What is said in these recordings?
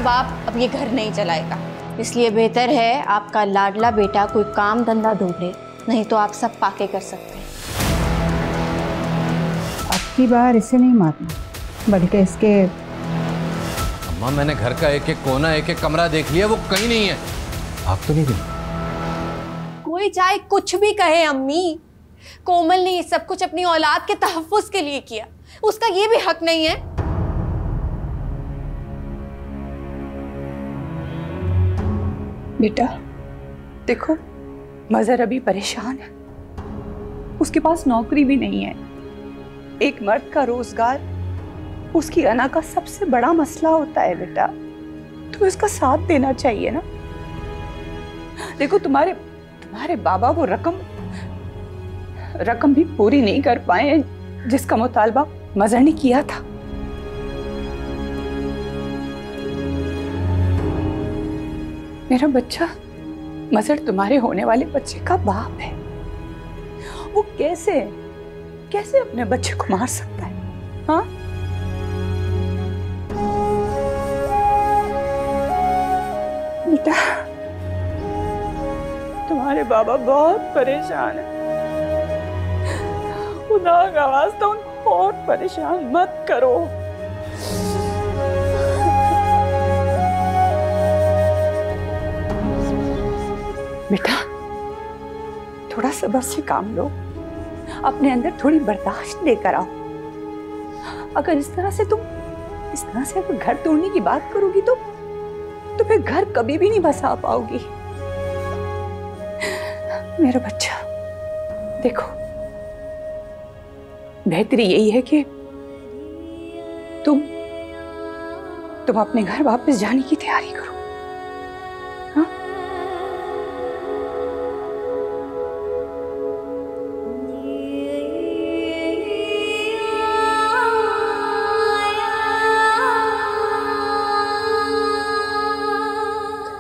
बाप अब ये घर नहीं चलाएगा, इसलिए बेहतर है आपका लाडला बेटा कोई काम धंधा ढूंढे, नहीं तो आप सब पाके कर सकते हैं। अब की बार इसे नहीं मारना, बल्कि इसके। अम्मा मैंने घर का एक एक कोना एक एक कमरा देख लिया, वो कहीं नहीं है। आप तो नहीं गई? कोई चाहे कुछ भी कहे अम्मी, कोमल ने ये सब कुछ अपनी औलाद के तहफ्फुज के लिए किया, उसका ये भी हक नहीं है। बेटा देखो, मजहर अभी परेशान है, उसके पास नौकरी भी नहीं है। एक मर्द का रोजगार उसकी अना का सबसे बड़ा मसला होता है बेटा, तो इसका साथ देना चाहिए ना। देखो तुम्हारे बाबा वो रकम भी पूरी नहीं कर पाए जिसका मुतालबा मजहर ने किया था। मेरा बच्चा मजहर तुम्हारे होने वाले बच्चे का बाप है, वो कैसे अपने बच्चे को मार सकता है? हाँ बेटा, तुम्हारे बाबा बहुत परेशान है, खुदा का वास्ता उनको और परेशान मत करो। बेटा थोड़ा सब्र से काम लो, अपने अंदर थोड़ी बर्दाश्त लेकर आओ। अगर इस तरह से अगर घर तोड़ने की बात करोगी तो फिर घर कभी भी नहीं बसा पाओगी। मेरा बच्चा देखो, बेहतरी यही है कि तुम अपने घर वापस जाने की तैयारी करो। हाँ?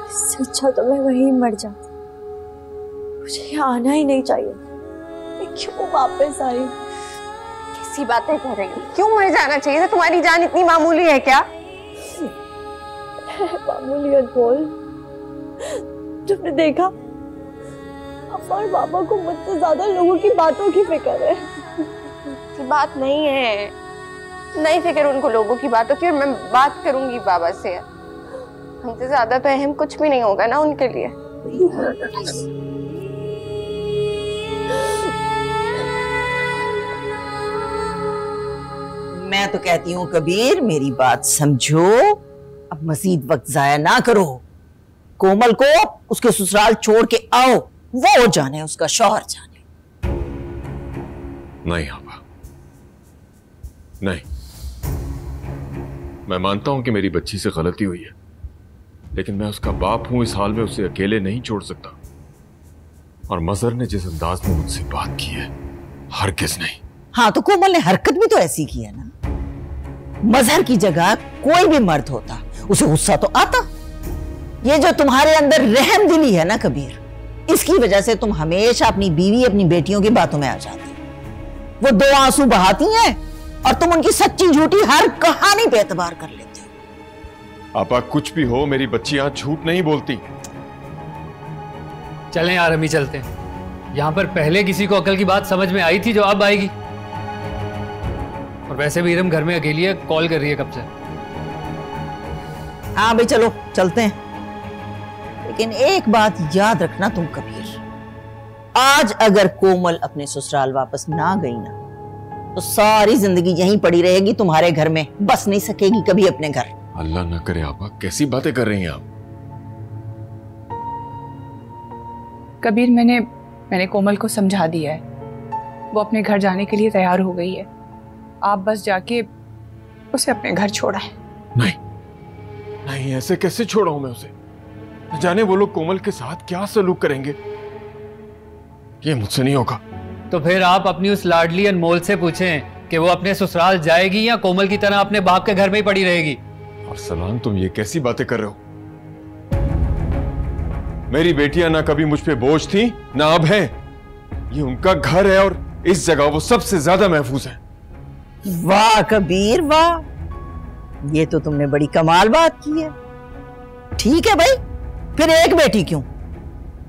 इससे अच्छा तो मैं वहीं मर जाती, मुझे यहाँ आना ही नहीं चाहिए। मैं क्यों वापस आई? कैसी बातें कर रही हो? क्यों मर जाना चाहिए था? तुम्हारी जान इतनी मामूली है क्या? मामूलियत बोल। तुमने देखा, अम्मा और पापा को मुझसे ज्यादा लोगों की बातों की फिक्र है। की बात नहीं है, नहीं फिक्र उनको लोगों की बातों की, और मैं बात करूंगी बाबा से। हमसे ज्यादा तो अहम कुछ भी नहीं होगा ना उनके लिए। मैं तो कहती हूँ कबीर, मेरी बात समझो, अब मजीद वक्त जाया ना करो। कोमल को उसके ससुराल छोड़ के आओ, वो जाने, उसका शौहर जाने। नहीं आबा, नहीं। मैं मानता हूं कि मेरी बच्ची से गलती हुई है, लेकिन मैं उसका बाप हूं, इस हाल में उसे अकेले नहीं छोड़ सकता। और मजहर ने जिस अंदाज में मुझसे बात की है, हरगिज़ नहीं। हाँ तो कोमल ने हरकत भी तो ऐसी की है ना। मजहर की जगह कोई भी मर्द होता, उसे गुस्सा तो आता। ये जो तुम्हारे अंदर रहम दिली है ना कबीर, इसकी वजह से तुम हमेशा अपनी बीवी, अपनी बेटियों की बातों में आ जाती। वो दो आंसू बहाती हैं और तुम उनकी सच्ची झूठी हर कहानी पे एतबार कर लेते हो। आपा कुछ भी हो, मेरी बच्ची आज झूठ नहीं बोलती। चलें यार, हम ही चलते हैं। यहां पर पहले किसी को अकल की बात समझ में आई थी जो अब आएगी। और वैसे भी इरम घर में अकेली है, कॉल कर रही है कब से। हाँ भाई चलो चलते हैं, लेकिन एक बात याद रखना तुम कबीर, आज अगर कोमल अपने ससुराल वापस ना गई ना, तो सारी जिंदगी यहीं पड़ी रहेगी तुम्हारे घर में, बस नहीं सकेगी कभी अपने घर। अल्लाह ना करे आपा, कैसी बातें कर रही हैं आप? कबीर मैंने कोमल को समझा दिया है, वो अपने घर जाने के लिए तैयार हो गई है। आप बस जाके उसे अपने घर छोड़ा है। नहीं नहीं, ऐसे कैसे छोड़ाऊं मैं उसे? न जाने वो लोग कोमल के साथ क्या सलूक करेंगे, ये मुझसे नहीं होगा। तो फिर आप अपनी उस लाडली अनमोल से पूछें कि वो अपने ससुराल जाएगी या कोमल की तरह अपने बाप के घर में ही पड़ी रहेगी। और सलाम, तुम ये कैसी बातें कर रहे हो? मेरी बेटियां ना कभी मुझ पे बोझ थी ना अब है। ये उनका घर है और इस जगह वो सबसे ज्यादा महफूज है। वाह कबीर वाह, ये तो तुमने बड़ी कमाल बात की है। ठीक है भाई, फिर एक बेटी क्यों?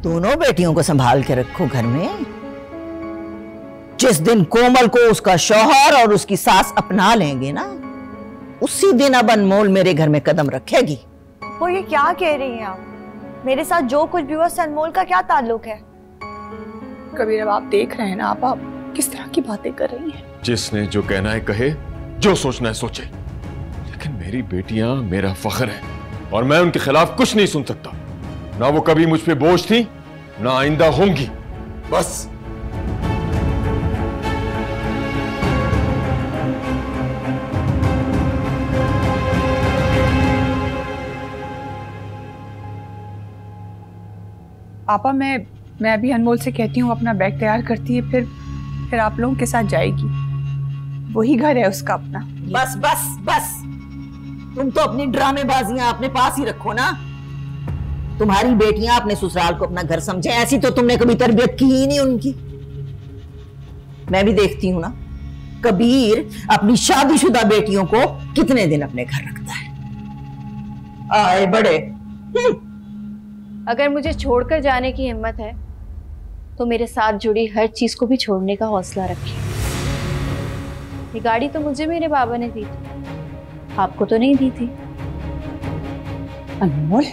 दोनों बेटियों को संभाल के रखो घर में। जिस दिन कोमल को उसका शौहर और उसकी सास अपना लेंगे ना, उसी दिन अब अनमोल मेरे घर में कदम रखेगी। वो ये क्या कह रही हैं आप? मेरे साथ जो कुछ भी हुआ उससे अनमोल का क्या ताल्लुक है? कबीर, अब आप देख रहे हैं ना आप किस तरह की बातें कर रही हैं। जिसने जो कहना है कहे, जो सोचना है सोचे, लेकिन मेरी बेटियां मेरा फख्र है और मैं उनके खिलाफ कुछ नहीं सुन सकता। ना वो कभी मुझ पे बोझ थी, ना आइंदा होंगी। बस। पापा, मैं अभी अनमोल से कहती हूँ अपना बैग तैयार करती है, फिर आप लोगों के साथ जाएगी। वही घर है उसका अपना। बस बस बस, तुम तो अपनी ड्रामेबाजियां अपने पास ही रखो ना। तुम्हारी बेटियां अपने ससुराल को अपना घर समझे, ऐसी तो तुमने कभी तरबियत की ही नहीं उनकी। मैं भी देखती हूँ ना, कबीर अपनी शादीशुदा बेटियों को कितने दिन अपने घर रखता है। आए बड़े। अगर मुझे छोड़कर जाने की हिम्मत है तो मेरे साथ जुड़ी हर चीज को भी छोड़ने का हौसला रखिए। ये गाड़ी तो मुझे मेरे बाबा ने दी थी, आपको तो नहीं दी थी। अनमोल,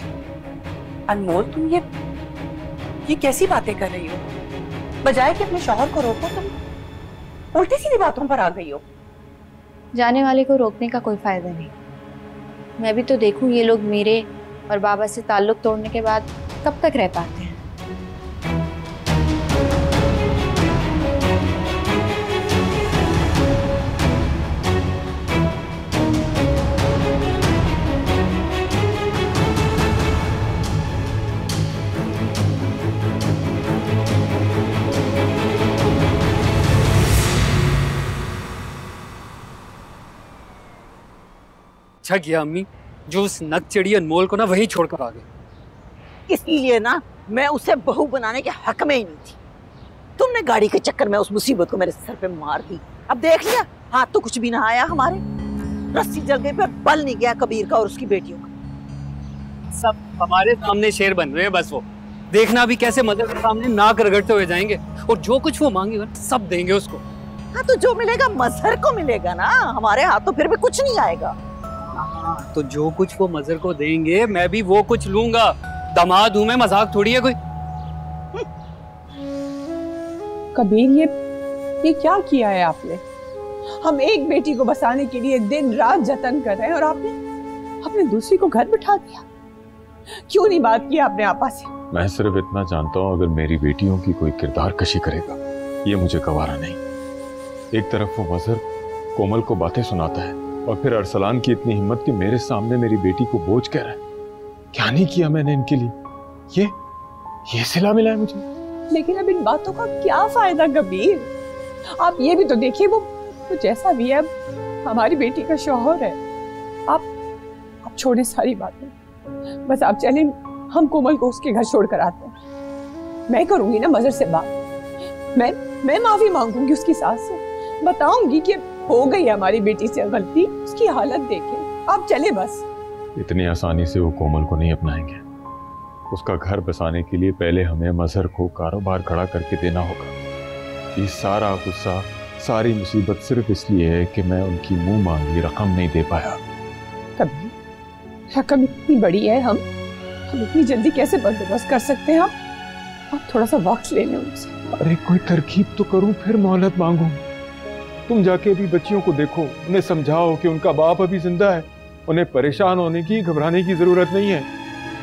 अनमोल, तुम ये कैसी बातें कर रही हो? बजाय कि अपने शौहर को रोको, तुम उल्टी सीधी बातों पर आ गई हो। जाने वाले को रोकने का कोई फायदा नहीं। मैं भी तो देखूं ये लोग मेरे और बाबा से ताल्लुक तोड़ने के बाद कब तक रह पाते हैं। अच्छा किया अम्मी, जो उस नकचढ़ी अनमोल को ना वही छोड़कर आ गए। इसलिए ना मैं उसे बहू बनाने के हक में ही नहीं थी। तुमने गाड़ी के चक्कर में उस मुसीबत को मेरे सर पे मार दी। अब देख लिया, हाथ तो कुछ भी ना आया हमारे। रस्सी जल गई पर बल नहीं गया कबीर का और उसकी बेटियों का। सब हमारे सामने शेर बन रहे हैं। बस वो देखना भी कैसे मदर के सामने नाक रगड़ते हुए जाएंगे और जो कुछ वो मांगेगा सब देंगे उसको। हाँ, तो जो मिलेगा मजहर को मिलेगा ना, हमारे हाथ तो फिर भी कुछ नहीं आएगा। तो जो कुछ वो मजर को देंगे मैं भी वो कुछ लूंगा। दामाद हूं मैं, मजाक थोड़ी है कोई। कबीर, ये क्या किया है आपने? हम एक बेटी को बसाने के लिए दिन रात जतन कर रहे हैं और आपने दूसरी को घर बिठा दिया। क्यों नहीं बात की आपने आपा से? मैं सिर्फ इतना जानता हूँ, अगर मेरी बेटियों की कोई किरदार कशी करेगा, ये मुझे गवारा नहीं। एक तरफ वो मजहर कोमल को बातें सुनाता है और फिर अरसलान की इतनी हिम्मत कि मेरे सामने मेरी बेटी को बोझ कह रहा है। क्या नहीं किया मैंने इनके लिए? ये सिला मिला है मुझे। लेकिन अब इन बातों का क्या फायदा कबीर? आप ये भी तो देखिए, वो जैसा भी है अब हमारी बेटी का शौहर है। आप छोड़े सारी बातें, बस आप चलें, हम कोमल को उसके घर छोड़ कर आते हैं। मैं करूंगी ना मजर से बात। मैं माफी मांगूंगी उसकी सास से, बताऊंगी कि हो गई हमारी बेटी से गलती, उसकी हालत देखें। आप चले बस। इतनी आसानी से वो कोमल को नहीं अपनाएंगे। उसका घर बसाने के लिए पहले हमें मजहर को कारोबार खड़ा करके देना होगा। ये सारा गुस्सा, सारी मुसीबत सिर्फ इसलिए है कि मैं उनकी मुंह मांगी रकम नहीं दे पाया। कभी रकम इतनी बड़ी है, हम इतनी जल्दी कैसे बंदोबस्त कर सकते हैं? आप थोड़ा सा वक्त ले लें उनसे। अरे कोई तरकीब तो करूं, फिर मोहलत मांगू। तुम जाके अभी बच्चियों को देखो, उन्हें समझाओ कि उनका बाप अभी जिंदा है। उन्हें परेशान होने की, घबराने की जरूरत नहीं है।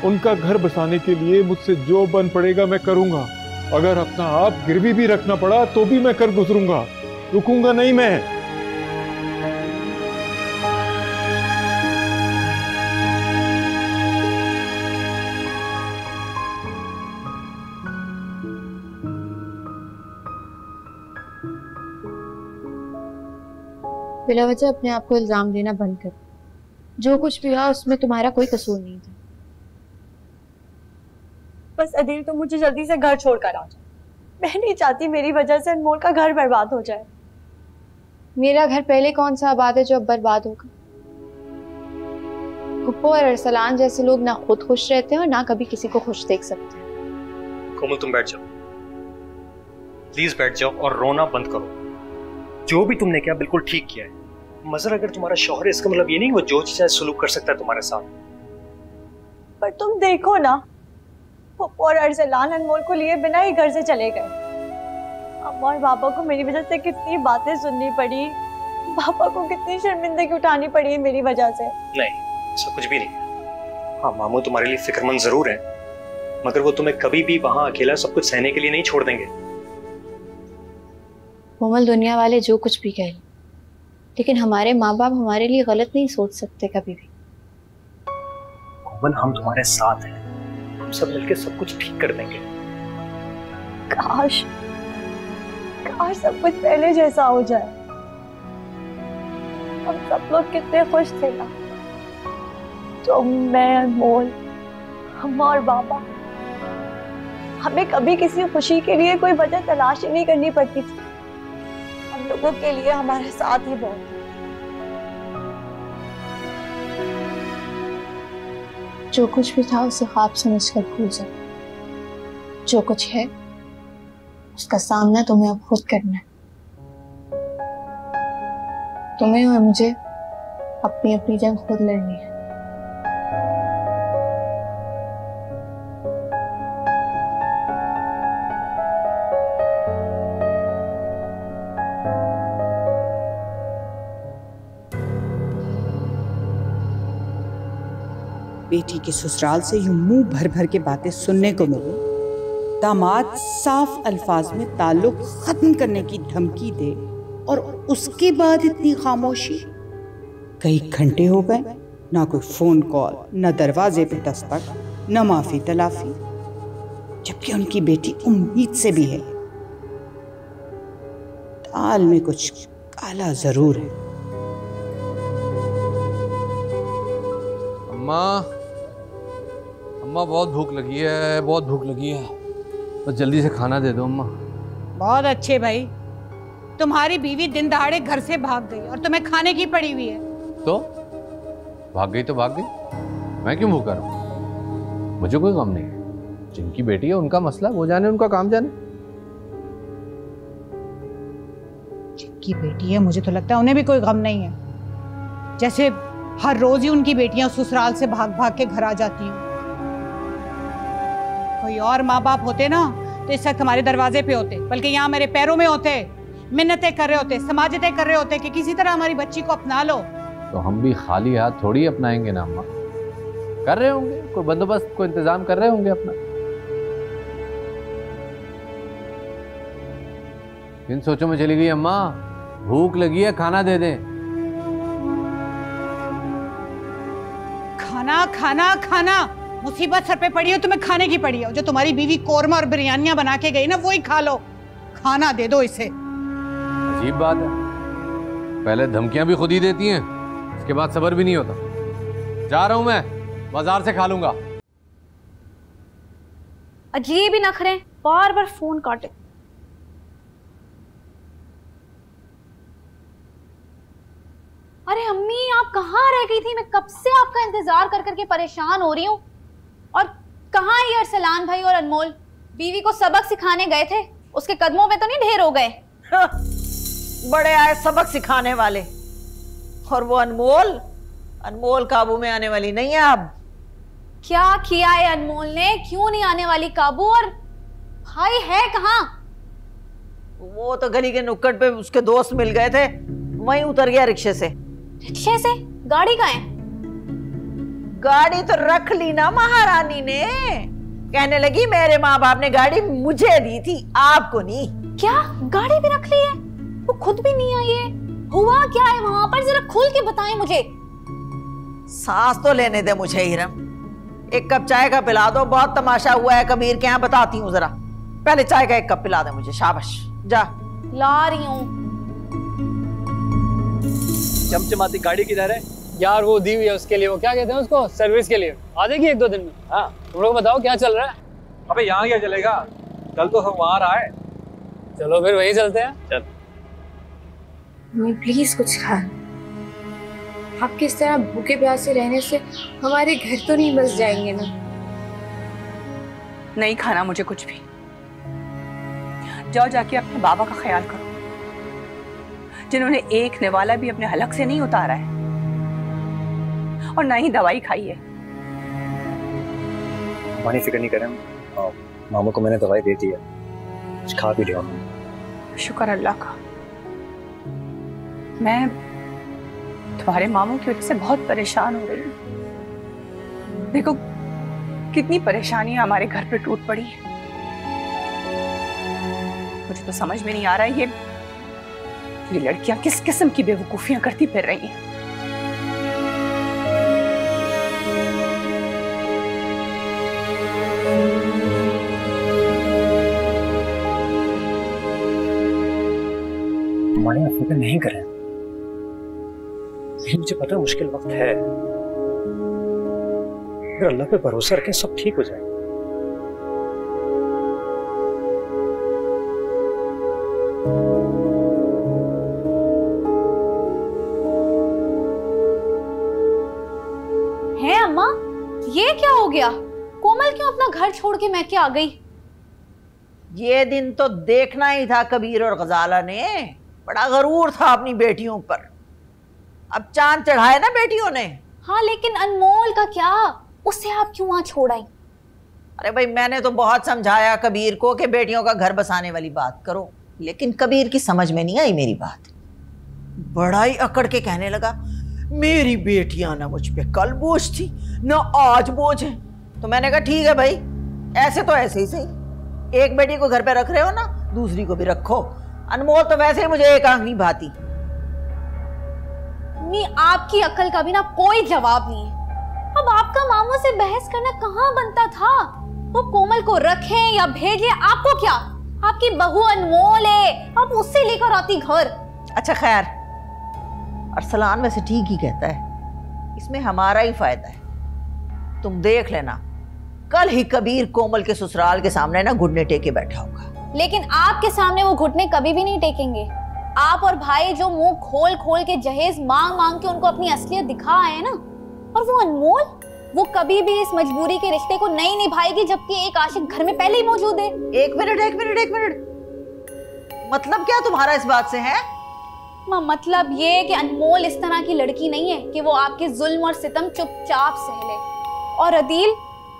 उनका घर बसाने के लिए मुझसे जो बन पड़ेगा मैं करूंगा। अगर अपना आप गिरवी भी रखना पड़ा तो भी मैं कर गुजरूंगा, रुकूंगा नहीं मैं। बिला वजह अपने आप को इल्जाम देना बंद कर। जो कुछ भी हुआ उसमें तुम्हारा कोई कसूर नहीं था। बस अदील, तुम मुझे जल्दी से घर छोड़कर आ जाओ। मैं नहीं चाहती मेरी वजह से अनमोल का घर बर्बाद हो जाए। मेरा घर पहले कौन सा आबाद है जो अब बर्बाद होगा? फुप्पो और अरसलान जैसे लोग ना खुद खुश रहते हैं और ना कभी किसी को खुश देख सकते हैं। कोमल तुम बैठ जाओ, प्लीज बैठ जाओ और रोना बंद करो। जो भी तुमने किया बिल्कुल ठीक किया है। मजहर अगर तुम्हारा शौहर है इसका मतलब ये नहीं वो जो चाहे सलूक कर सकता है तुम्हारे साथ। पर तुम देखो ना, फुप्पो और अरसलान अनमोल को लिए बिना ही घर से चले गए। अम्मा और पापा को मेरी वजह से कितनी बातें सुननी पड़ी, पापा को कितनी शर्मिंदगी उठानी पड़ी मेरी वजह से। नहीं ऐसा कुछ भी नहीं है। हाँ मामू तुम्हारे लिए फिक्रमंद जरूर है, मगर वो तुम्हें कभी भी वहां अकेला सब कुछ सहने के लिए नहीं छोड़ देंगे। कोमल, दुनिया वाले जो कुछ भी कहें, लेकिन हमारे माँ बाप हमारे लिए गलत नहीं सोच सकते कभी भी। कोमल हम तुम्हारे साथ हैं, हम सब मिलकर सब कुछ ठीक कर देंगे। काश काश सब कुछ पहले जैसा हो जाए। हम सब लोग कितने खुश थे ना, तो मैं, अनमोल, अम्मा और बाबा। हमें कभी किसी खुशी के लिए कोई वजह तलाश ही नहीं करनी पड़ती थी। हम लोगों के लिए हमारे साथ ही बहुत। जो कुछ भी था उसे ख्वाब समझकर भूल जाओ। जो कुछ है उसका सामना तुम्हें अब खुद करना है। तुम्हें और मुझे अपनी अपनी जंग खुद लड़नी है। बेटी के ससुराल से यूं मुंह भर भर के बातें सुनने को मिले, दामाद साफ अल्फाज में ताल्लुक खत्म करने की धमकी दे और उसके बाद इतनी खामोशी। कई घंटे हो गए, ना कोई फोन कॉल, ना दरवाजे पे दस्तक, ना माफी तलाफी, जबकि उनकी बेटी उम्मीद से भी है। दाल में कुछ काला जरूर है। अम्मा, अम्मा बहुत भूख लगी है, बहुत भूख लगी है, बस जल्दी से खाना दे दो अम्मा। बहुत अच्छे भाई, तुम्हारी बीवी दिन दहाड़े घर से भाग गई और तुम्हें खाने की पड़ी हुई है। तो भाग गई तो भाग गई, मैं क्यों भूखा रहूं? मुझे कोई गम नहीं है। जिनकी बेटी है उनका मसला, वो जाने, उनका काम जाने। जिनकी बेटी है मुझे तो लगता है उन्हें भी कोई गम नहीं है। जैसे हर रोज ही उनकी बेटियां ससुराल से भाग भाग के घर आ जाती हैं। कोई और माँ बाप होते ना तो इस वक्त हमारे दरवाजे पे होते, बल्कि यहाँ मेरे पैरों में होते, मिन्नतें कर रहे होते, समाजतें कर रहे होते कि किसी तरह हमारी बच्ची को अपना लो। तो हम भी खाली हाथ थोड़ी अपनाएंगे ना अम्मा। कर रहे होंगे, कोई बंदोबस्त, कोई इंतजाम कर रहे होंगे अपना। किन सोचों में चली गई अम्मा? भूख लगी है, खाना दे दें। खाना खाना खाना, मुसीबत सर पे पड़ी हो तुम्हें खाने की पड़ी हो। जो तुम्हारी बीवी कोरमा और बिरयानियां बना के गई ना, वही खा लो। खाना दे दो इसे। अजीब बात है, पहले धमकियां भी खुद ही देती हैं, इसके बाद सब्र भी नहीं होता। जा रहा हूं मैं, बाजार से खा लूंगा। अजीब ही नखरे, बार बार फोन काटे। अरे अम्मी, आप कहाँ रह गई थी? मैं कब से आपका इंतजार कर करके परेशान हो रही हूँ। और कहाँ ये अरसलान भाई और अनमोल? बीवी को सबक सिखाने गए थे, उसके कदमों पे तो नहीं ढेर हो गए? बड़े आए सबक सिखाने वाले। और वो अनमोल, अनमोल काबू में आने वाली नहीं है अब। क्या किया है अनमोल ने? क्यों नहीं आने वाली काबू? और भाई है कहाँ? वो तो गली के नुक्कड़ पे उसके दोस्त मिल गए थे, वहीं उतर गया रिक्शे से। रिक्शे से? गाड़ी कहाँ है? गाड़ी तो रख ली ना महारानी ने। कहने लगी मेरे माँ बाप ने गाड़ी मुझे दी थी, आपको नहीं। क्या गाड़ी भी रख ली है? वो खुद भी नहीं आई है। हुआ क्या है वहां पर? जरा खुल के बताएं मुझे। सांस तो लेने दे मुझे हिरम। एक कप चाय का पिला दो, बहुत तमाशा हुआ है कबीर के यहाँ, बताती हूँ जरा। पहले चाय का एक कप पिला दे मुझे, शाबाश। जा ला रही हूँ। चमचमाती गाड़ी किधर है यार? वो दी हुई है उसके लिए, वो क्या कहते हैं उसको, सर्विस के लिए। आ जाएगी 1-2 दिन में। हाँ तुम लोग बताओ क्या चल रहा है? अबे यहाँ क्या चलेगा, कल तो सब वहां रहा है। चलो फिर वहीं चलते हैं। चल प्लीज कुछ खा। आपके इस तरह भूखे प्यासे रहने से हमारे घर तो नहीं बस जाएंगे ना? नहीं खाना मुझे कुछ भी। जाओ जाके अपने बाबा का ख्याल करो, जिन्होंने एक निवाला भी अपने हलक से नहीं उतारा है और ना ही दवाई खाई है। मानी फिक्र नहीं करें, मामू को मैंने दवाई दे दी है, कुछ खा भी लिया। शुक्र अल्लाह का। मैं तुम्हारे मामू की वजह से बहुत परेशान हो रही हूँ। देखो कितनी परेशानियां हमारे घर पे टूट पड़ी हैं। मुझे तो समझ में नहीं आ रहा है ये लड़कियां किस किस्म की बेवकूफियां करती फिर रही हैं। मानी आप फिक्र नहीं करें, मुझे पता है मुश्किल वक्त है, अगर अल्लाह पे भरोसा रखें सब ठीक हो जाएगा। है अम्मा, ये क्या हो गया? कोमल क्यों अपना घर छोड़ के मैके आ गई? ये दिन तो देखना ही था कबीर और गजाला ने, बड़ा गरूर था अपनी बेटियों पर। अब चांद चढ़ाए ना बेटियों ने। हाँ लेकिन अनमोल का क्या, उसे आप क्यों वहां छोड़ आई? अरे भाई मैंने तो बहुत समझाया कबीर को कि बेटियों का घर बसाने वाली बात करो, लेकिन कबीर की समझ में नहीं आई मेरी बात। बड़ा ही अकड़ के कहने लगा मेरी बेटियां ना मुझ पे कल बोझ थी ना आज बोझ है। तो मैंने कहा ठीक है भाई, ऐसे तो ऐसे ही सही, एक बेटी को घर पे रख रहे हो ना, दूसरी को भी रखो। अनमोल तो वैसे ही मुझे एक आंख नहीं भाती। आपकी अक्ल का भी ना कोई जवाब नहीं है। अब आपका मामू से बहस करना कहाँ बनता था? वो कोमल को रखें या भेजें, आपको क्या? आपकी बहू अनमोल है, आप उससे लेकर आती घर। अच्छा खैर, अरसलान वैसे ठीक ही कहता है, इसमें हमारा ही फायदा है। तुम देख लेना कल ही कबीर कोमल के ससुराल के सामने ना घुटने टेके बैठा होगा। लेकिन आपके सामने वो घुटने कभी भी नहीं टेकेंगे। आप और भाई जो मुंह खोल खोल के जहेज मांग मांग के उनको अपनी असलियत दिखा आए हैं ना, और वो अनमोल, वो कभी भी इस मजबूरी के रिश्ते को नहीं निभाएगी जबकि एक आशिक घर में पहले ही मौजूद है। एक मिनट, मतलब क्या तुम्हारा इस बात से है? मतलब ये कि अनमोल इस तरह की लड़की नहीं है कि वो आपके जुल्म और सितम चुपचाप सह ले। और अदील,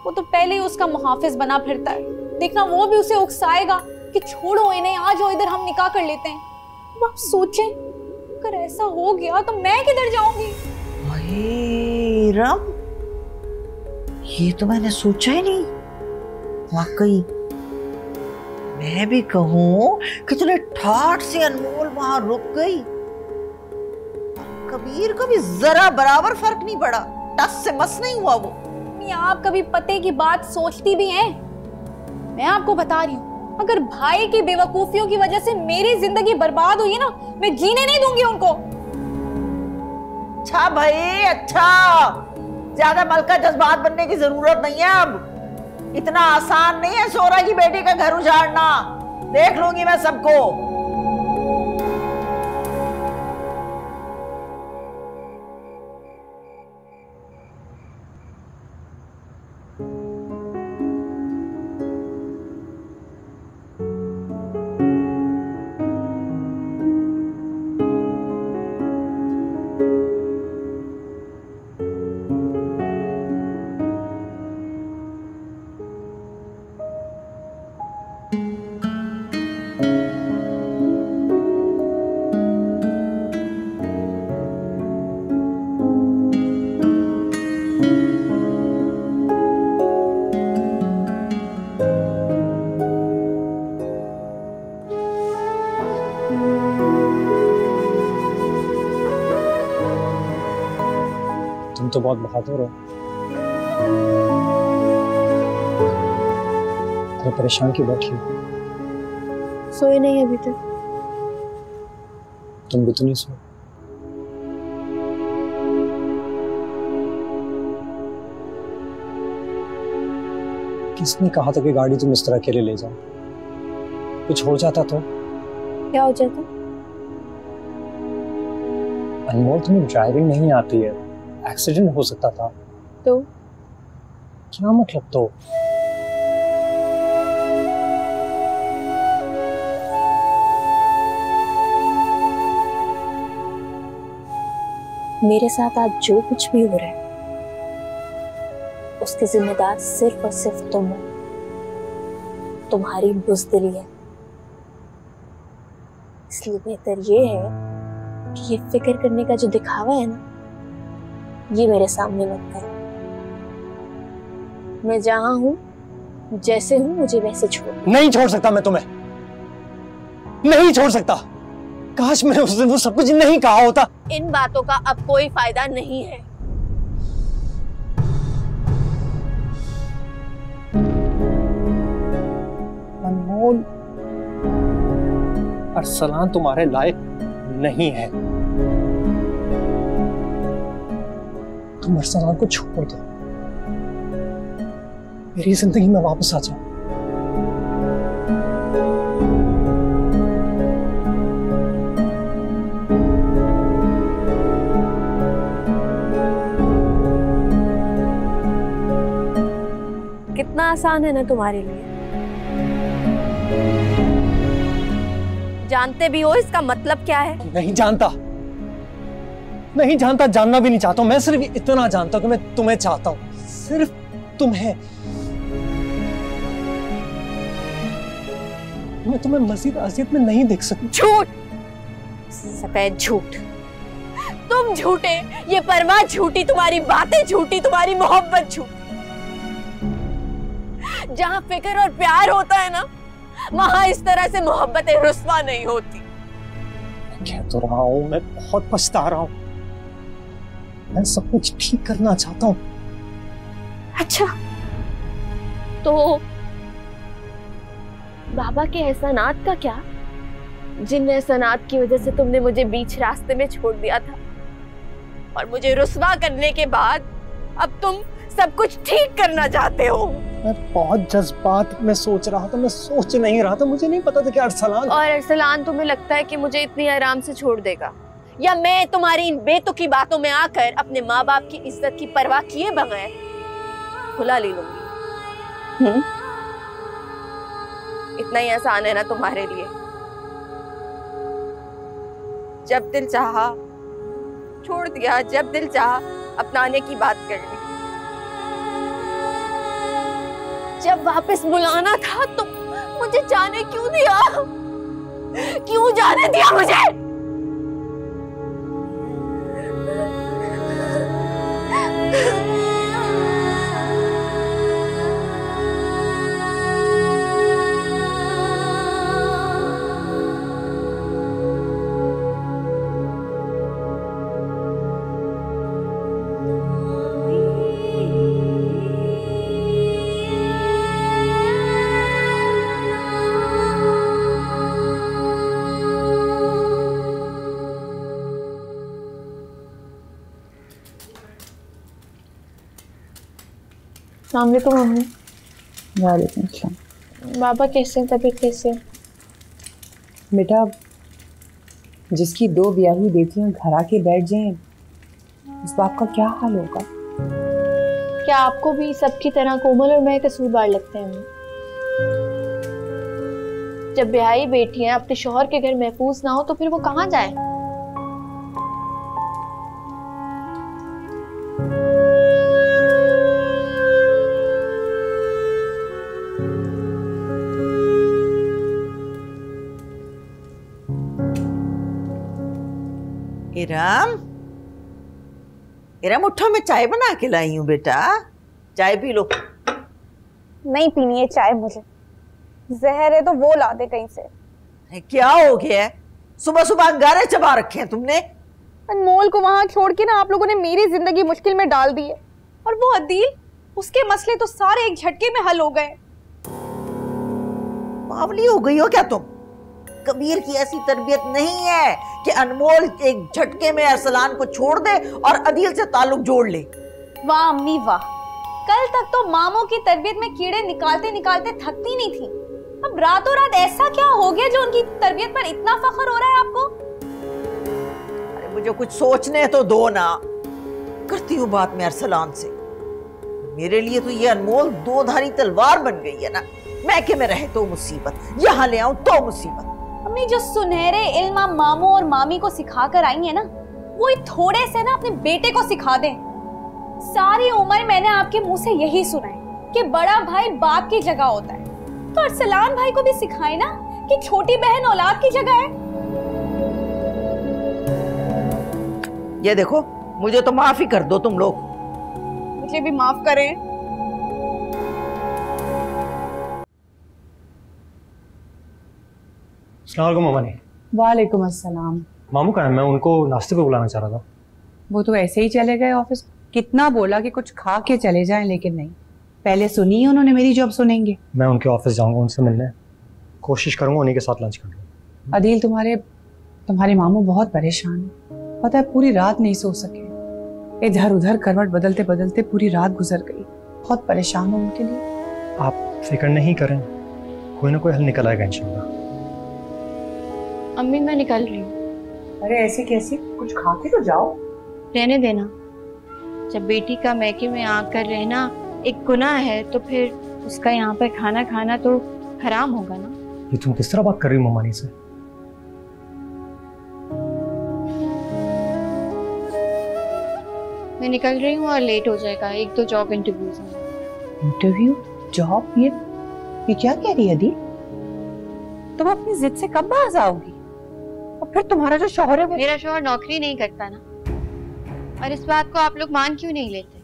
वो तो पहले ही उसका मुहाफिज बना फिरता है। देखना वो भी उसे उकसाएगा कि छोड़ो इन्हें, आ जाओ इधर, हम निकाह कर लेते हैं। अब आप सोचें, अगर ऐसा हो गया तो मैं किधर जाऊंगी? रम, ये तो मैंने सोचा ही नहीं। वाकई मैं भी कहूं कितने ठाठ से अनमोल वहां रुक गई। कबीर को भी जरा बराबर फर्क नहीं पड़ा, टस से मस नहीं हुआ वो। आप कभी पते की बात सोचती भी हैं? मैं आपको बता रही हूँ, अगर भाई की बेवकूफियों की वजह से मेरी जिंदगी बर्बाद हुई है ना, मैं जीने नहीं दूंगी उनको। अच्छा भाई अच्छा, ज्यादा मलका जज्बात बनने की जरूरत नहीं है। अब इतना आसान नहीं है सोरा की बेटी का घर उजाड़ना। देख लूंगी मैं सबको। तुम तो बहुत बहादुर हो, तो परेशान क्यों बैठी हो? सोए नहीं अभी तक। तुम भी तो नहीं सो। किसने कहा था कि गाड़ी तुम इस तरह अकेले ले जाओ? कुछ हो जाता तो? क्या हो जाता? अनमोल तुम्हें ड्राइविंग नहीं आती है, एक्सीडेंट हो सकता था। तो क्या मतलब तो? मेरे साथ आज जो कुछ भी हो रहा है उसके जिम्मेदार सिर्फ और सिर्फ तुम हो। तुम्हारी बुज़दिली है। इसलिए बेहतर ये है कि ये फिक्र करने का जो दिखावा है ना, ये मेरे सामने मत करो। मैं जहां हूं, जैसे हूं, मुझे वैसे छोड़। नहीं छोड़ सकता मैं तुम्हें, नहीं छोड़ सकता। काश मैंने उस दिन वो सब कुछ नहीं कहा होता। इन बातों का अब कोई फायदा नहीं है। अनमोल, अरसलान तुम्हारे लायक नहीं है। तुम अरसलान को छोड़ दो, मेरी जिंदगी में वापस आ जाओ। कितना आसान है ना तुम्हारे लिए। जानते भी हो इसका मतलब क्या है? नहीं जानता, नहीं जानता, जानना भी नहीं चाहता हूं। मैं सिर्फ इतना जानता हूं कि मैं तुम्हें चाहता हूं, सिर्फ तुम्हें। मैं तुम्हें मजीद अजियत में नहीं देख सकता। झूठ, सफेद झूठ। तुम झूठे, ये परवाह झूठी, तुम्हारी बातें झूठी, तुम्हारी मोहब्बत झूठी। जहां फिक्र और प्यार होता है ना, वहां इस तरह से मोहब्बतें रुस्वा नहीं होती। कह तो रहा हूं, मैं बहुत पछता रहा हूं। मैं सब कुछ ठीक करना चाहता हूं। अच्छा, तो बाबा के एहसानात का क्या? जिन एहसानात की वजह से तुमने मुझे बीच रास्ते में छोड़ दिया था और मुझे रुस्वा करने के बाद अब तुम सब कुछ ठीक करना चाहते हो। मैं बहुत जज्बात में सोच रहा था, मैं सोच नहीं रहा था। मुझे नहीं पता था कि अरसलान। और अरसलान तुम्हें लगता है कि मुझे इतनी आराम से छोड़ देगा, या मैं तुम्हारी इन बेतुकी बातों में आकर अपने माँ बाप की इज्जत की परवाह किए बगैर खुला ले लूंगी? इतना ही आसान है ना तुम्हारे लिए? जब दिल चाहा छोड़ दिया, जब दिल चाहा अपनाने की बात कर ली। जब वापस बुलाना था तो मुझे जाने क्यों दिया? क्यों जाने दिया मुझे? अस्सलामुअलैकुम मम्मी। वालेकुम अस्सलाम। बाबा कैसे हैं? तबीयत कैसे है? बेटा, जिसकी 2 ब्याही बेटियां घर आके बैठ जाएं, उस बाप का क्या हाल होगा? क्या आपको भी सबकी तरह कोमल और मैं कसूरवार लगते हैं? जब ब्याही बेटियां अपने शौहर के घर महफूज ना हो तो फिर वो कहाँ जाए? इरम, इरम उठो, मैं चाय बना के लाई हूँ बेटा, चाय पी लो। नहीं पीनी है चाय मुझे, जहर है तो वो ला दे कहीं से। क्या हो गया है? सुबह सुबह अंगारे चबा रखे हैं तुमने। अनमोल को वहां छोड़ के ना आप लोगों ने मेरी जिंदगी मुश्किल में डाल दी है, और वो अदील, उसके मसले तो सारे एक झटके में हल हो गए। बावली हो गई हो क्या तुम? कबीर की ऐसी तरबियत नहीं है कि अनमोल एक झटके में अरसलान को छोड़ दे और अदील से ताल्लुक जोड़ ले। वाह अम्मी वाह, कल तक तो मामों की तरबियत में कीड़े निकालते निकालते थकती नहीं थी, अब रातों रात ऐसा क्या हो गया जो उनकी तरबियत पर इतना फख्र हो रहा है आपको? अरे वो मुझे कुछ सोचने तो दो ना। करती हूँ बात में अरसलान से। मेरे लिए तो ये अनमोल दो धारी तलवार बन गई है ना। मैके में रहे तो मुसीबत, यहाँ ले आऊं तो मुसीबत। अम्मी जो सुनहरे इल्म आप मामू और मामी को सिखा कर आई है ना, वो थोड़े से ना अपने बेटे को सिखा दें। सारी उम्र मैंने आपके मुंह से यही सुना है कि बड़ा भाई बाप की जगह होता है, तो अरसलान भाई को भी सिखाए ना कि छोटी बहन औलाद की जगह है। ये देखो, मुझे तो माफ ही कर दो तुम लोग। मुझे भी माफ करें। अस्सलाम मामा ने। वालेकुम अस्सलाम। मामू कहाँ है? मैं उनको नाश्ते को बुलाना चाह रहा था। वो तो ऐसे ही चले गए ऑफिस। कितना बोला कि कुछ खा के चले जाएं, लेकिन नहीं। पहले सुनी उन्होंने मेरी, जो अब सुनेंगे। मैं उनके ऑफिस जाऊंगा, उनसे मिलने कोशिश करूंगा, उन्हीं के साथ लंच करूंगा। अदील, तुम्हारे मामू बहुत परेशान है। पता है, पूरी रात नहीं सो सके। इधर उधर करवट बदलते बदलते पूरी रात गुजर गई। बहुत परेशान हूँ उनके लिए। आप फिक्र नहीं करें, कोई ना कोई हल निकल आएगा इंशाल्लाह। अम्मी मैं निकल रही हूँ। अरे ऐसे कैसे? कुछ खा के तो जाओ। रहने देना। जब बेटी का मैके में आकर रहना एक गुनाह है, तो फिर उसका यहाँ पर खाना खाना तो हराम होगा ना। ये तुम किस तरह बात कर रही हो ममानी से? मैं निकल रही हूँ और लेट हो जाएगा। एक दो जॉब इंटरव्यूज हैं। इंटरव्यू? जॉब? ये क्या कह रही है दी? तुम अपनी जिद से कब बाज आओगी? और फिर तुम्हारा जो शौहर है मेरा शौहर नौकरी नहीं करता ना। और इस बात को आप लोग मान क्यों नहीं लेते?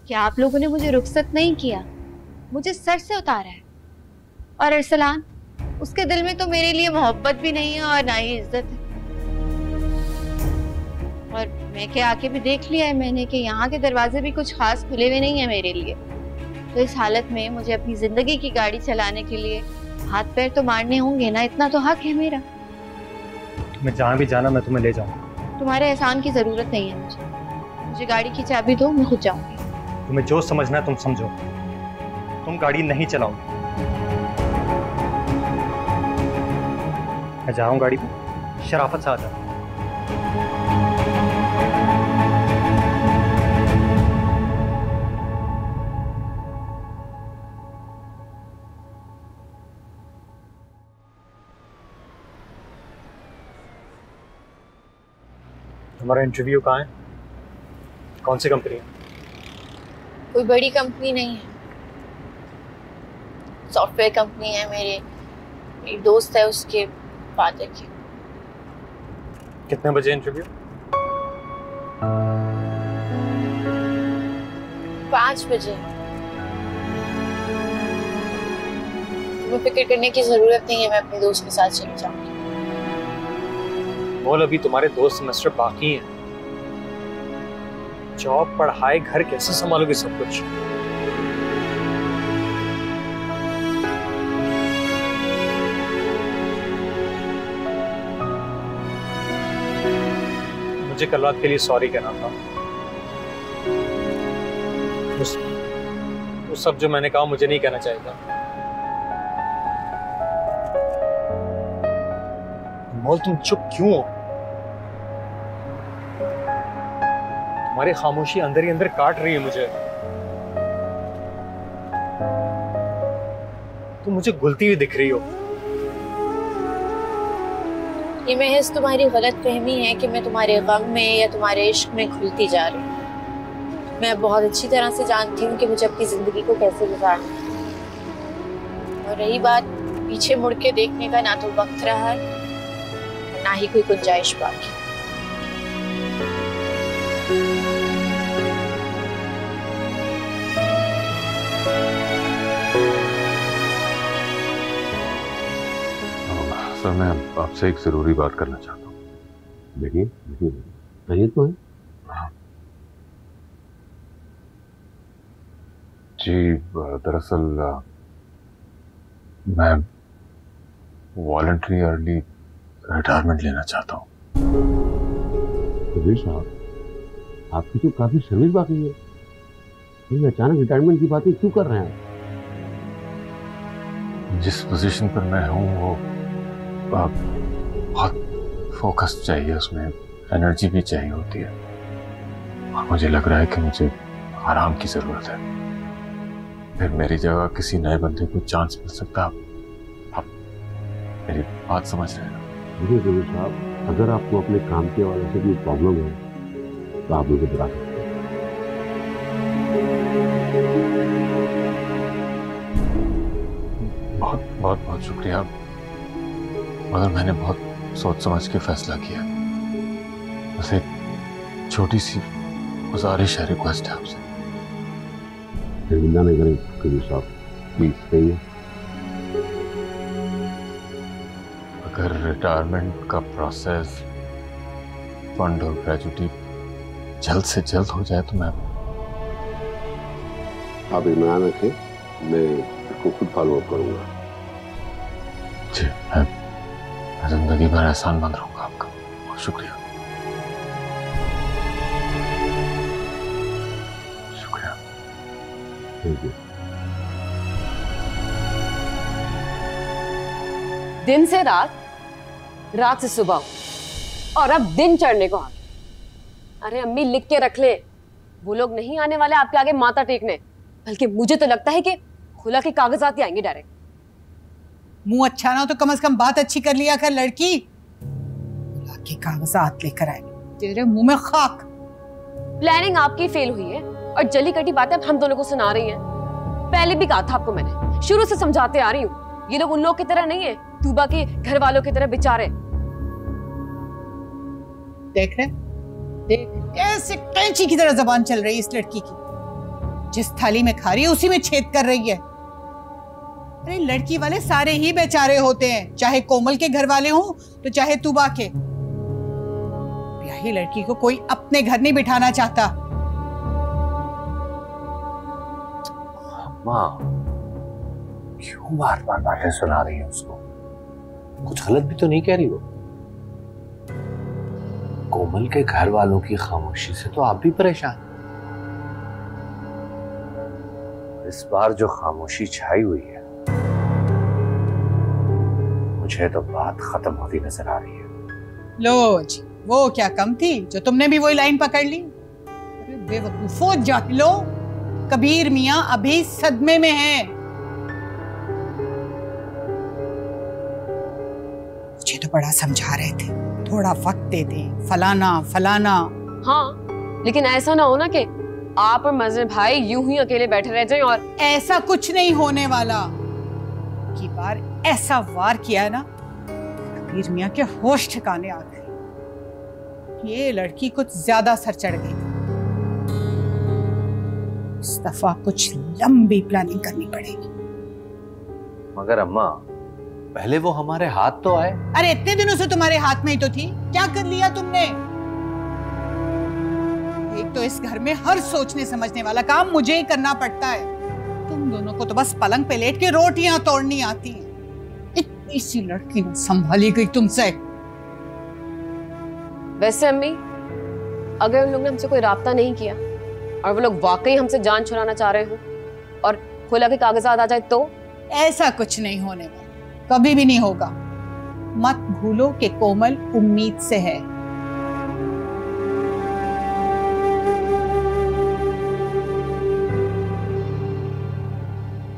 क्या आप लोगों ने मुझे रुखसत नहीं किया? मुझे सर से उतारा है। और अरसलान, उसके दिल में तो मेरे लिए मोहब्बत भी नहीं है और ना ही इज्जत है। और मैं क्या आके भी देख लिया है मैंने कि यहाँ के दरवाजे भी कुछ खास खुले हुए नहीं है मेरे लिए। तो इस हालत में मुझे अपनी जिंदगी की गाड़ी चलाने के लिए हाथ पैर तो मारने होंगे ना। इतना तो हक है मेरा। मैं जहाँ भी जाना मैं तुम्हें ले जाऊंगा। तुम्हारे एहसान की जरूरत नहीं है मुझे गाड़ी की चाबी दो, मैं खुद जाऊंगी। तुम्हें जो समझना है तुम समझो, तुम गाड़ी नहीं चलाओगे। मैं जा रहा हूँ गाड़ी पे, शराफत से आ जाओ। तुम्हारा इंटरव्यू कहाँ है? कौन सी कंपनी है? कोई बड़ी कंपनी नहीं है, सॉफ्टवेयर कंपनी है। मेरी दोस्त है, उसके फादर की। कितने बजे इंटरव्यू? 5 बजे। तुम्हें फिक्र करने की जरूरत नहीं है, मैं अपने दोस्त के साथ चली जाऊंगी। बोल, अभी तुम्हारे 2 सेमेस्टर बाकी हैं। जॉब, पढ़ाई, घर कैसे संभालोगे सब कुछ? मुझे कल रात के लिए सॉरी कहना था। उस सब जो मैंने कहा मुझे नहीं कहना चाहिए था। मोल, तुम चुप क्यों हो? तुम्हारी खामोशी अंदर ही अंदर काट रही है मुझे। तुम मुझे घुलती हुई दिख रही हो। ये महज तुम्हारी गलत फहमी है कि मैं तुम्हारे गम में या तुम्हारे इश्क में घुलती जा रही हूँ। मैं बहुत अच्छी तरह से जानती हूँ कि मुझे अपनी जिंदगी को कैसे गुजारना है। और रही बात पीछे मुड़ के देखने का, ना तो वक्त रहा है ना ही कोई गुंजाइश बाकी। सर, मैं आपसे एक जरूरी बात करना चाहता हूँ। देखिए, कहिए तो है। जी, दरअसल मैं वॉलंटरी अर्ली रिटायरमेंट लेना चाहता हूँ। कबीर साहब, आपकी तो काफी सर्विस बाकी है, तो अचानक रिटायरमेंट की बातें क्यों कर रहे हैं? जिस पोजीशन पर मैं हूँ वो बहुत फोकस चाहिए, उसमें एनर्जी भी चाहिए होती है, और मुझे लग रहा है कि मुझे आराम की जरूरत है। फिर मेरी जगह किसी नए बंदे को चांस मिल सकता है। आप मेरी बात समझ रहे हैं? देखिए कबीर साहब, अगर आपको अपने काम के हवाले से कोई प्रॉब्लम है तो आप मुझे बता सकते हैं। बहुत बहुत बहुत शुक्रिया, मगर मैंने बहुत सोच समझ के फैसला किया। बस एक छोटी सी गुजारिश है, रिक्वेस्ट है आपसे। शर्मिंदा नहीं करें कबीर साहब, प्लीज कहिए। अगर रिटायरमेंट का प्रोसेस, फंड और ग्रेजुटी जल्द से जल्द हो जाए तो मैं आप इत्मीनान रखें, मैं इसको खुद फॉलो अप करूंगा। जी, मैं जिंदगी भर एहसानमंद रहूंगा आपका। बहुत शुक्रिया। शुक्रिया। Thank you. दिन से रात, रात से सुबह, और अब दिन चढ़ने को आ गया। अरे अम्मी लिख के रख ले, वो लोग नहीं आने वाले आपके आगे माथा टेकने, बल्कि मुझे तो लगता है कि खुला के कागजात ही आएंगे डायरेक्ट। मुंह अच्छा ना तो कम से कम बात अच्छी कर लिया कर लड़की। खुला के कागजात लेकर आएंगे, तेरे मुंह में खाक। प्लानिंग आपकी फेल हुई है और जली कटी बातें अब हम दोनों को सुना रही हैं। पहले भी कहा था आपको मैंने, शुरू से समझाते आ रही हूँ, ये लोग उन लोग की तरह नहीं है, तूबा के घर वालों की तरह बेचारे। देख रहे, देख कैसे कैंची की तरह जबान चल रही है इस लड़की की। जिस थाली में खा रही है उसी में छेद कर रही है। अरे लड़की वाले सारे ही बेचारे होते हैं, चाहे कोमल के घर वाले हों तो चाहे तूबा के। ब्याही लड़की को कोई अपने घर नहीं बिठाना चाहता। माँ, क्यों बार बार बातें सुना रही है उसको? कुछ गलत भी तो नहीं कह रही वो। कोमल के घर वालों की खामोशी से तो आप भी परेशान। इस बार जो खामोशी छाई हुई है, मुझे तो बात खत्म होती नजर आ रही है। लो जी, वो क्या कम थी जो तुमने भी वही लाइन पकड़ ली? अरे बेवकूफो जाहिलो, कबीर मियां अभी सदमे में है। मुझे तो बड़ा समझा रहे थे, थोड़ा वक्त दे दे, फलाना फलाना। हाँ, लेकिन ऐसा ना हो ना कि आप और मजर भाई यूं ही अकेले बैठे रह जाएं। और ऐसा कुछ नहीं होने वाला। की बार ऐसा वार किया ना, कबीर मियां के होश ठिकाने आ गए। ये लड़की कुछ ज्यादा सर चढ़ गई। इस दफा कुछ लंबी प्लानिंग करनी पड़ेगी। मगर अम्मा, पहले वो हमारे हाथ तो आए। अरे इतने दिनों से तुम्हारे हाथ में ही तो थी, क्या कर लिया तुमने? एक तो इस घर में हर सोचने समझने वाला काम मुझे ही करना पड़ता है। तुम दोनों को तो बस पलंग पे लेट के रोटियां तोड़नी आती हैं। इतनी सी लड़की न संभाली गई तुमसे। वैसे अम्मी, अगर उन लोगों ने हमसे कोई राब्ता नहीं किया और वो लोग वाकई हमसे जान छुड़ाना चाह रहे हो और खुला के कागजात आ जाए तो? ऐसा कुछ नहीं होने वाला, कभी भी नहीं होगा। मत भूलो कि कोमल उम्मीद से है।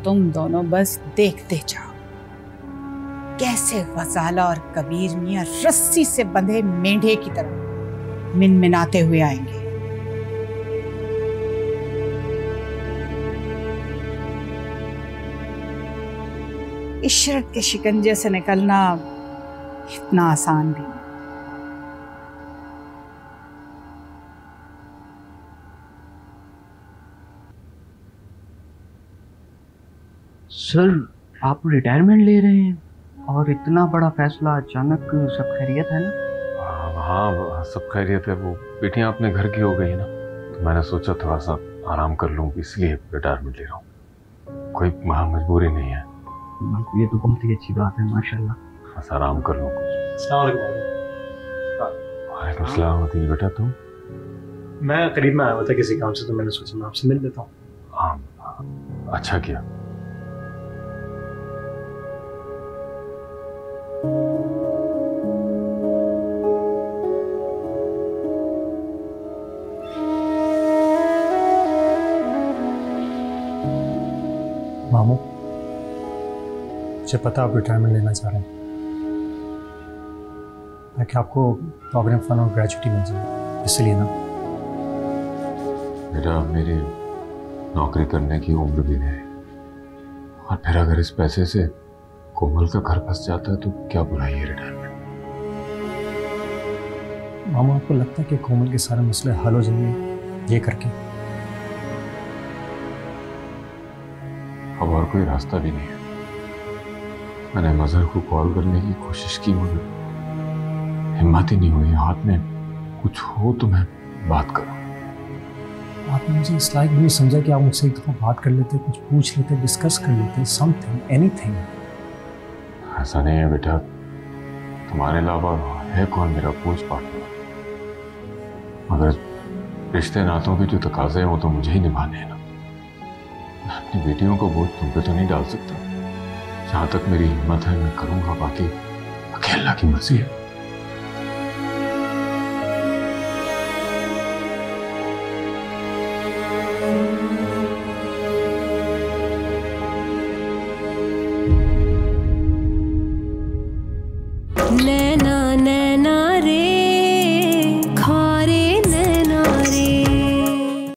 तुम दोनों बस देखते जाओ कैसे गजाला और कबीर मियां रस्सी से बंधे मेंढे की तरह मिनमिनाते हुए आएंगे। इशरत के शिकंजे से निकलना इतना आसान भी नहीं। सर, आप रिटायरमेंट ले रहे हैं और इतना बड़ा फैसला अचानक, सब खैरियत है ना? हाँ, सब खैरियत है। वो बेटियां अपने घर की हो गई है ना, तो मैंने सोचा थोड़ा सा आराम कर लूँ, इसलिए रिटायरमेंट ले रहा हूँ। कोई मजबूरी नहीं है। ये तो बहुत ही अच्छी बात है, माशाल्लाह। बस आराम कर लूँ कुछ। वालेकुम सलाम। अतील बेटा, तुम? मैं करीब में आया हुआ था किसी काम से, तो मैंने सोचा मैं आपसे मिल लेता हूँ। हाँ, अच्छा किया। मुझे पता आप रिटायरमेंट लेना चाह रहे हैं ताकि आपको प्रोग्राम फंड और ग्रेजुएटी मिल जाए, इसलिए ना। बेटा मेरी नौकरी करने की उम्र भी है, और फिर अगर इस पैसे से कोमल का घर फंस जाता है तो क्या बुराई है रिटायरमेंट। मामा आपको लगता है कि कोमल के सारे मसले हल हो जाएंगे ये करके? अब और कोई रास्ता भी नहीं है। मैंने मजहर को कॉल करने की कोशिश की मगर हिम्मत ही नहीं हुई। हाथ में कुछ हो तो मैं बात करूं। आपने मुझे इस लायक भी नहीं समझा कि आप मुझसे एक दफा बात कर लेते, कुछ पूछ लेते, डिस्कस कर लेते, समथिंग, एनीथिंग। ऐसा नहीं है बेटा, तुम्हारे अलावा है कौन मेरा कोच पार्टनर। मगर रिश्ते नातों के जो तकाजे हैं वो तो मुझे ही निभाने हैं ना। मैं अपनी बेटियों को बोझ तुम पे तो नहीं डाल सकता। जहां तक मेरी हिम्मत है मैं करूंगा, बाकी अल्लाह की मर्जी है।